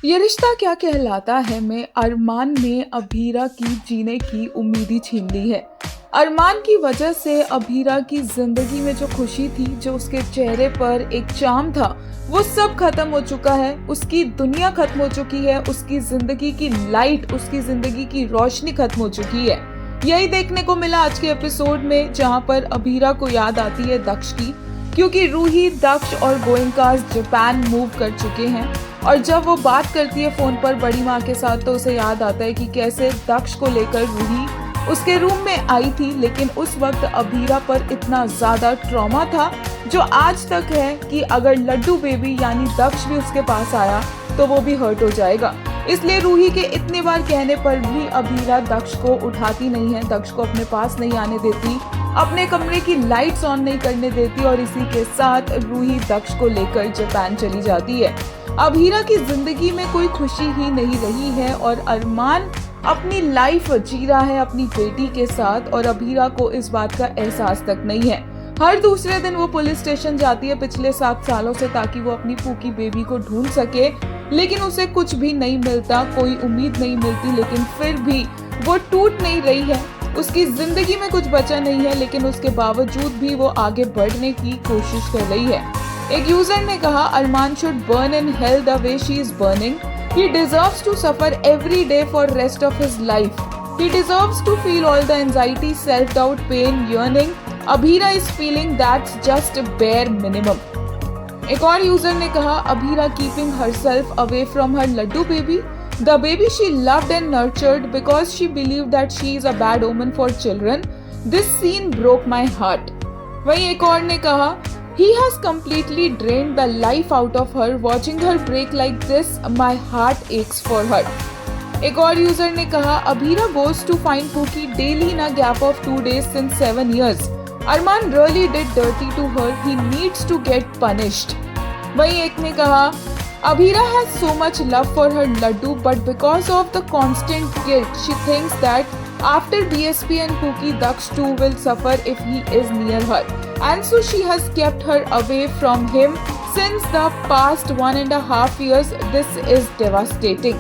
ये रिश्ता क्या कहलाता है में अरमान ने अभीरा की जीने की उम्मीद ही छीन ली है। अरमान की वजह से अभीरा की जिंदगी में जो खुशी थी, जो उसके चेहरे पर एक चार्म था, वो सब खत्म हो चुका है। उसकी दुनिया खत्म हो चुकी है, उसकी जिंदगी की लाइट, उसकी जिंदगी की रोशनी खत्म हो चुकी है। यही देखने को मिला आज के एपिसोड में, जहां पर अभीरा को याद आती है दक्ष की, क्योंकि रूही, दक्ष और गोयंका जापान मूव कर चुके हैं। और जब वो बात करती है फोन पर बड़ी माँ के साथ, तो उसे याद आता है कि कैसे दक्ष को लेकर रूही उसके रूम में आई थी, लेकिन उस वक्त अभीरा पर इतना ज्यादा ट्रॉमा था जो आज तक है कि अगर लड्डू बेबी यानी दक्ष भी उसके पास आया तो वो भी हर्ट हो जाएगा। इसलिए रूही के इतने बार कहने पर भी अभीरा दक्ष को उठाती नहीं है, दक्ष को अपने पास नहीं आने देती, अपने कमरे की लाइट्स ऑन नहीं करने देती, और इसी के साथ रूही दक्ष को लेकर जापान चली जाती है। अभीरा की जिंदगी में कोई खुशी ही नहीं रही है और अरमान अपनी लाइफ जी रहा है अपनी बेटी के साथ, और अभीरा को इस बात का एहसास तक नहीं है। हर दूसरे दिन वो पुलिस स्टेशन जाती है पिछले 7 सालों से, ताकि वो अपनी फूकी बेबी को ढूंढ सके, लेकिन उसे कुछ भी नहीं मिलता, कोई उम्मीद नहीं मिलती। लेकिन फिर भी वो टूट नहीं रही है, उसकी जिंदगी में कुछ बचा नहीं है, लेकिन उसके बावजूद भी वो आगे बढ़ने की कोशिश कर रही है। एक यूजर ने कहा, Armaan should burn in hell the way she is burning. He deserves to suffer every day for rest of his life. He deserves to feel all the anxiety, self-doubt, pain, yearning. Abhira is feeling that's just a bare minimum. एक और user ने कहा, Abhira keeping herself away from her laddu baby, the baby she loved and nurtured because she believed that she is a bad omen for children. This scene broke my heart. वहीं एक और ने कहा, he has completely drained the life out of her. Watching her break like this, my heart aches for her. एक और user ने कहा, Abhira goes to find Pookie daily in a gap of 2 days since 7 years. Arman really did dirty to her. He needs to get punished. वहीं एक ने कहा, Abhira has so much love for her laddu, but because of the constant guilt, she thinks that after DSP and Pookie, Daksh too will suffer if he is near her. And so she has kept her away from him since the past 1.5 years. This is devastating.